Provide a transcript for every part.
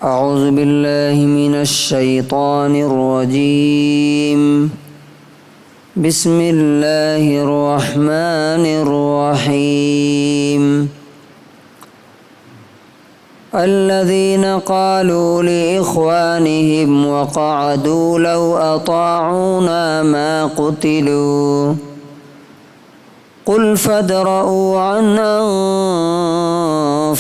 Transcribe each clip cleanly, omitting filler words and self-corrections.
اعوذ باللہ من الشیطان الرجیم بسم اللہ الرحمن الرحیم الذين قالوا لإخوانهم وقعدوا لو أطاعونا ما قتلوا قل فادرءوا عن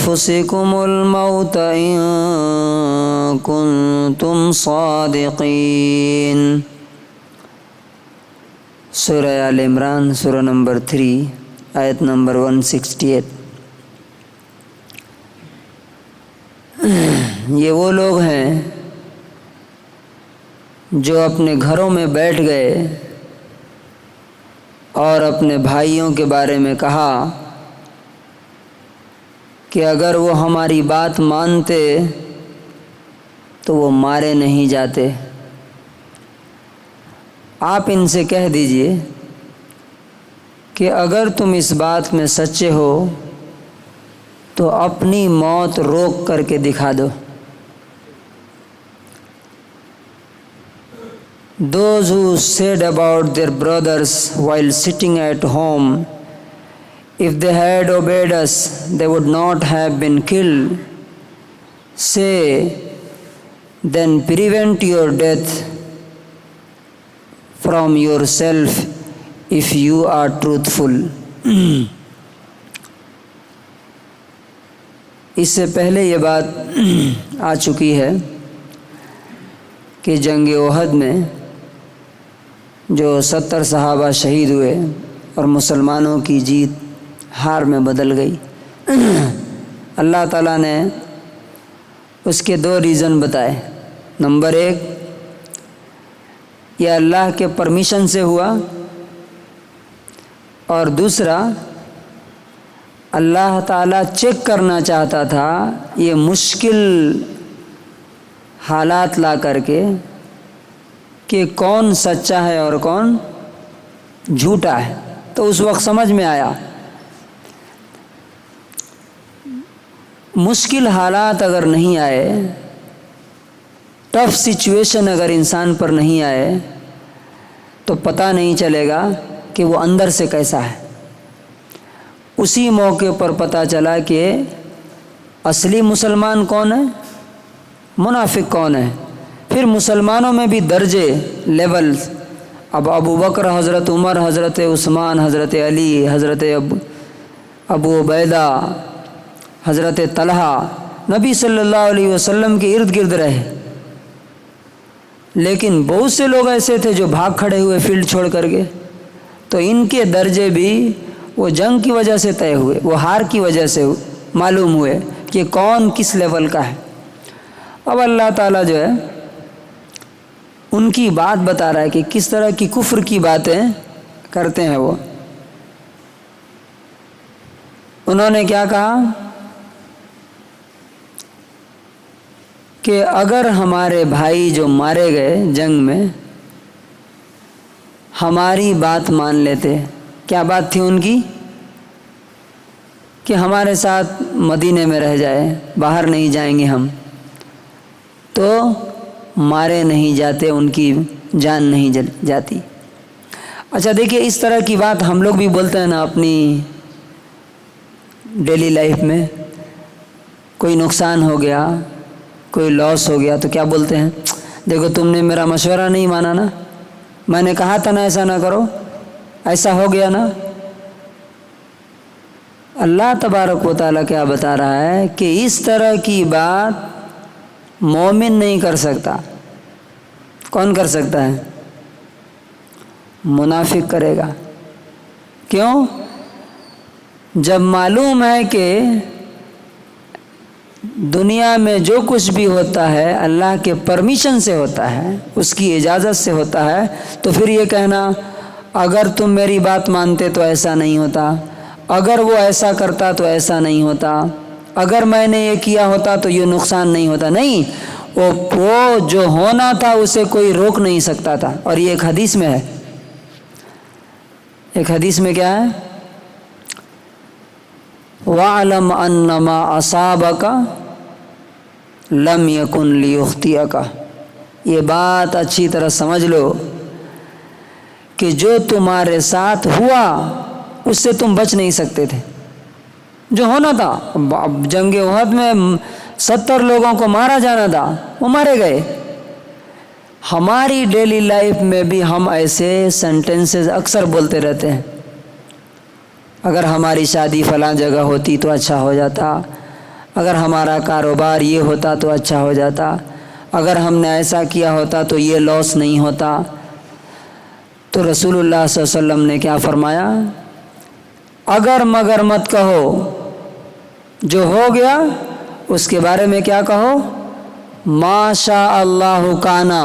أنفسكم الموت إن كنتم صادقين۔ سورہ آل عمران، سورہ نمبر 3، آیت نمبر 168۔ یہ وہ لوگ ہیں جو اپنے گھروں میں بیٹھ گئے اور اپنے بھائیوں کے بارے میں کہا کہ اگر وہ ہماری بات مانتے تو وہ مارے نہیں جاتے۔ آپ ان سے کہہ دیجئے کہ اگر تم اس بات میں سچے ہو تو اپنی موت روک کر کے دکھا دو۔ Those who said about their brothers while sitting at home, if they had obeyed us, they would not have been killed. Say, then prevent your death from yourself if you are truthful. اس سے پہلے یہ بات آ چکی ہے کہ جنگ احد میں جو 70 صحابہ شہید ہوئے اور مسلمانوں کی جیت ہار میں بدل گئی، اللہ تعالیٰ نے اس کے 2 ریزن بتائے۔ نمبر 1، یہ اللہ کے پرمیشن سے ہوا، اور دوسرا، اللہ تعالیٰ چیک کرنا چاہتا تھا یہ مشکل حالات لا کر کے کہ کون سچا ہے اور کون جھوٹا ہے۔ تو اس وقت سمجھ میں آیا مشکل حالات اگر نہیں آئے، ٹف سچویشن اگر انسان پر نہیں آئے تو پتہ نہیں چلے گا کہ وہ اندر سے کیسا ہے۔ اسی موقع پر پتہ چلا کہ اصلی مسلمان کون ہے، منافق کون ہے۔ پھر مسلمانوں میں بھی درجے، لیولز، اب ابو بکر، حضرت عمر، حضرت عثمان، حضرت علی، حضرت ابو عبیدہ، حضرت طلحہ نبی صلی اللہ علیہ وسلم کے ارد گرد رہے، لیکن بہت سے لوگ ایسے تھے جو بھاگ کھڑے ہوئے فیلڈ چھوڑ کر کے، تو ان کے درجے بھی وہ جنگ کی وجہ سے طے ہوئے، وہ ہار کی وجہ سے معلوم ہوئے کہ کون کس لیول کا ہے۔ اب اللہ تعالیٰ جو ہے ان کی بات بتا رہا ہے کہ کس طرح کی کفر کی باتیں کرتے ہیں وہ۔ انہوں نے کیا کہا کہ اگر ہمارے بھائی جو مارے گئے جنگ میں ہماری بات مان لیتے، کیا بات تھی ان کی؟ کہ ہمارے ساتھ مدینے میں رہ جائے، باہر نہیں جائیں گے ہم، تو مارے نہیں جاتے، ان کی جان نہیں جاتی۔ اچھا دیکھیے، اس طرح کی بات ہم لوگ بھی بولتے ہیں نا اپنی ڈیلی لائف میں۔ کوئی نقصان ہو گیا، کوئی لاس ہو گیا تو کیا بولتے ہیں؟ دیکھو تم نے میرا مشورہ نہیں مانا نا، میں نے کہا تھا نا ایسا نہ کرو، ایسا ہو گیا نا۔ اللہ تبارک و تعالیٰ کیا بتا رہا ہے کہ اس طرح کی بات مومن نہیں کر سکتا۔ کون کر سکتا ہے؟ منافق کرے گا۔ کیوں؟ جب معلوم ہے کہ دنیا میں جو کچھ بھی ہوتا ہے اللہ کے پرمیشن سے ہوتا ہے، اس کی اجازت سے ہوتا ہے، تو پھر یہ کہنا اگر تم میری بات مانتے تو ایسا نہیں ہوتا، اگر وہ ایسا کرتا تو ایسا نہیں ہوتا، اگر میں نے یہ کیا ہوتا تو یہ نقصان نہیں ہوتا۔ نہیں، وہ جو ہونا تھا اسے کوئی روک نہیں سکتا تھا۔ اور یہ ایک حدیث میں ہے، ایک حدیث میں کیا ہے؟ وَاعْلَمْ أَنَّمَا أَصَابَكَ لم یکن لیخطئک، یہ بات اچھی طرح سمجھ لو کہ جو تمہارے ساتھ ہوا اس سے تم بچ نہیں سکتے تھے. جو ہونا تھا، جنگ احد میں 70 لوگوں کو مارا جانا تھا، وہ مارے گئے. ہماری ڈیلی لائف میں بھی ہم ایسے سینٹنسز اکثر بولتے رہتے ہیں. اگر ہماری شادی فلاں جگہ ہوتی تو اچھا ہو جاتا، اگر ہمارا کاروبار یہ ہوتا تو اچھا ہو جاتا، اگر ہم نے ایسا کیا ہوتا تو یہ لاس نہیں ہوتا. تو رسول اللہ صلی اللہ علیہ وسلم نے کیا فرمایا؟ اگر مگر مت کہو، جو ہو گیا اس کے بارے میں کیا کہو؟ ما شاء اللہ کانا،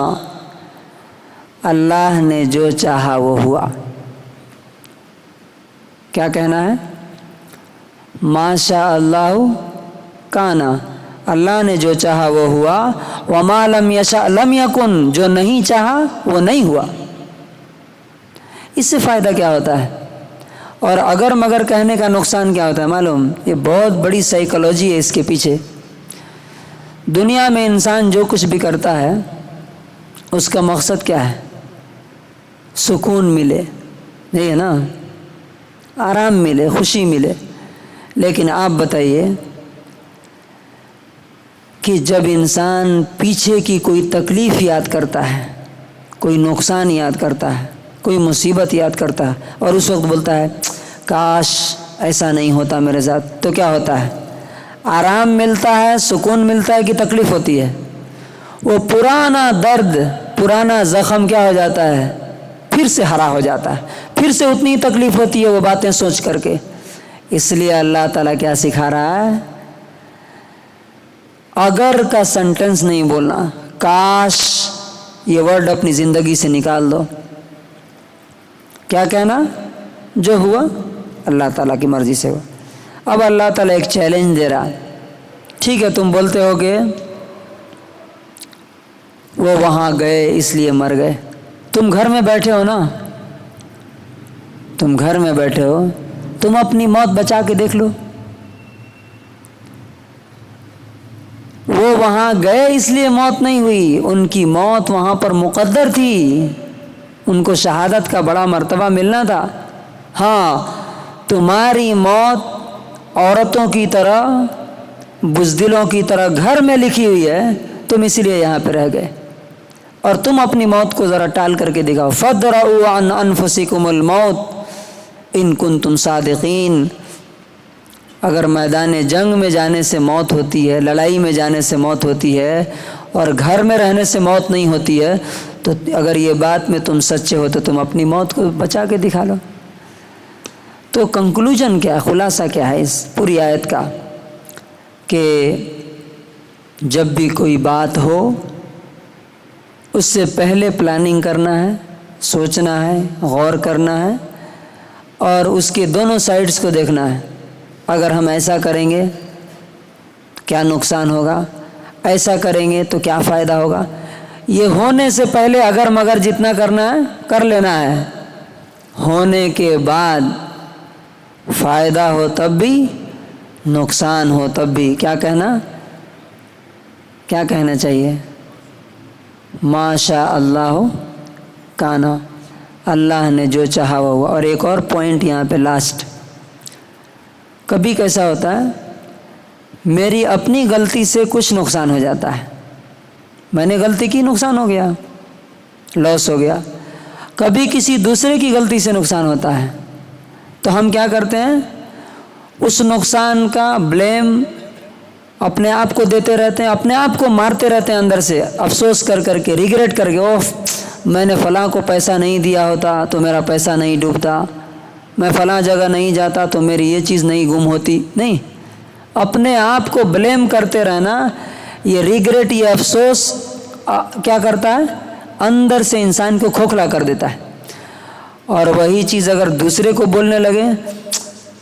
اللہ نے جو چاہا وہ ہوا. کیا کہنا ہے؟ ما شاء اللہ کانا، اللہ نے جو چاہا وہ ہوا. وما لم یشاء لم یکن، جو نہیں چاہا وہ نہیں ہوا. اس سے فائدہ کیا ہوتا ہے؟ اور اگر مگر کہنے کا نقصان کیا ہوتا ہے معلوم؟ یہ بہت بڑی سائیکالوجی ہے اس کے پیچھے. دنیا میں انسان جو کچھ بھی کرتا ہے اس کا مقصد کیا ہے؟ سکون ملے، نہیں ہے نا؟ آرام ملے، خوشی ملے. لیکن آپ بتائیے کہ جب انسان پیچھے کی کوئی تکلیف یاد کرتا ہے، کوئی نقصان یاد کرتا ہے، کوئی مصیبت یاد کرتا ہے، اور اس وقت بولتا ہے کاش ایسا نہیں ہوتا میرے ساتھ، تو کیا ہوتا ہے؟ آرام ملتا ہے، سکون ملتا ہے کہ تکلیف ہوتی ہے؟ وہ پرانا درد، پرانا زخم کیا ہو جاتا ہے؟ پھر سے ہرا ہو جاتا ہے، پھر سے اتنی تکلیف ہوتی ہے وہ باتیں سوچ کر کے. اس لیے اللہ تعالیٰ کیا سکھا رہا ہے؟ اگر کا سینٹنس نہیں بولنا، کاش یہ ورڈ اپنی زندگی سے نکال دو. کیا کہنا؟ جو ہوا اللہ تعالیٰ کی مرضی سے ہوا. اب اللہ تعالیٰ ایک چیلنج دے رہا ہے. ٹھیک ہے، تم بولتے ہو کہ وہ وہاں گئے اس لیے مر گئے. تم گھر میں بیٹھے ہو نا، تم گھر میں بیٹھے ہو، تم اپنی موت بچا کے دیکھ لو. وہ وہاں گئے اس لیے موت نہیں ہوئی، ان کی موت وہاں پر مقدر تھی، ان کو شہادت کا بڑا مرتبہ ملنا تھا. ہاں، تمہاری موت عورتوں کی طرح، بزدلوں کی طرح گھر میں لکھی ہوئی ہے، تم اسی لیے یہاں پہ رہ گئے. اور تم اپنی موت کو ذرا ٹال کر کے دکھاؤ. فَادْرَؤُوا عَنْ أَنفُسِكُمُ الْمَوْتِ إِن كُنتُمْ صَادِقِينَ. اگر میدان جنگ میں جانے سے موت ہوتی ہے، لڑائی میں جانے سے موت ہوتی ہے، اور گھر میں رہنے سے موت نہیں ہوتی ہے، تو اگر یہ بات میں تم سچے ہو تو تم اپنی موت کو بچا کے دکھا لو. تو کنکلوژن کیا ہے، خلاصہ کیا ہے اس پوری آیت کا؟ کہ جب بھی کوئی بات ہو اس سے پہلے پلاننگ کرنا ہے، سوچنا ہے، غور کرنا ہے، اور اس کے دونوں سائڈز کو دیکھنا ہے. اگر ہم ایسا کریں گے کیا نقصان ہوگا، ایسا کریں گے تو کیا فائدہ ہوگا. یہ ہونے سے پہلے اگر مگر جتنا کرنا ہے کر لینا ہے، ہونے کے بعد فائدہ ہو تب بھی، نقصان ہو تب بھی کیا کہنا، کیا کہنا چاہیے؟ ما شاء اللہ کانا، اللہ نے جو چاہا وہ ہوا. اور ایک اور پوائنٹ یہاں پہ لاسٹ، کبھی کیسا ہوتا ہے میری اپنی غلطی سے کچھ نقصان ہو جاتا ہے، میں نے غلطی کی، نقصان ہو گیا، لاس ہو گیا. کبھی کسی دوسرے کی غلطی سے نقصان ہوتا ہے، تو ہم کیا کرتے ہیں؟ اس نقصان کا بلیم اپنے آپ کو دیتے رہتے ہیں، اپنے آپ کو مارتے رہتے ہیں اندر سے، افسوس کر کر کے، ریگریٹ کر کے، اوف میں نے فلاں کو پیسہ نہیں دیا ہوتا تو میرا پیسہ نہیں ڈوبتا، میں فلاں جگہ نہیں جاتا تو میری یہ چیز نہیں گم ہوتی. نہیں، اپنے آپ کو بلیم کرتے رہنا، یہ ریگریٹ، یہ افسوس کیا کرتا ہے؟ اندر سے انسان کو کھوکھلا کر دیتا ہے. اور وہی چیز اگر دوسرے کو بولنے لگے،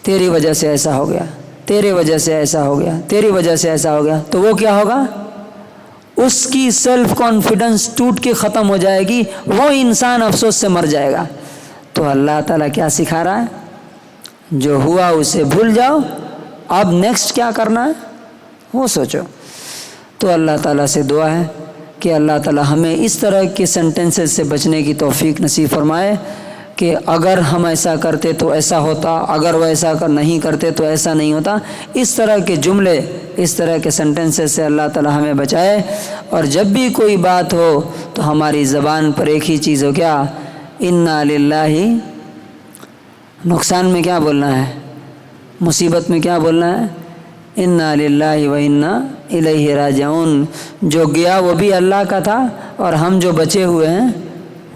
تیری وجہ سے ایسا ہو گیا، تیری وجہ سے ایسا ہو گیا، تیری وجہ سے ایسا ہو گیا، تو وہ کیا ہوگا؟ اس کی سیلف کانفیڈنس ٹوٹ کے ختم ہو جائے گی، وہ انسان افسوس سے مر جائے گا. تو اللہ تعالیٰ کیا سکھا رہا ہے؟ جو ہوا اسے بھول جاؤ، اب نیکسٹ کیا کرنا ہے وہ سوچو. تو اللہ تعالیٰ سے دعا ہے کہ اللہ تعالیٰ ہمیں اس طرح کے سینٹنسز سے بچنے کی توفیق نصیب فرمائے کہ اگر ہم ایسا کرتے تو ایسا ہوتا، اگر وہ ایسا نہیں کرتے تو ایسا نہیں ہوتا. اس طرح کے جملے، اس طرح کے سینٹنسز سے اللہ تعالیٰ ہمیں بچائے. اور جب بھی کوئی بات ہو تو ہماری زبان پر ایک ہی چیز ہو، کیا؟ انا للہ. نقصان میں کیا بولنا ہے؟ مصیبت میں کیا بولنا ہے؟ انا للہ و انا الیہ راجعون. جو گیا وہ بھی اللہ کا تھا، اور ہم جو بچے ہوئے ہیں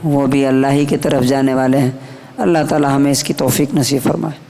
وہ بھی اللہ ہی کی طرف جانے والے ہیں. اللہ تعالی ہمیں اس کی توفیق نصیب فرمائے.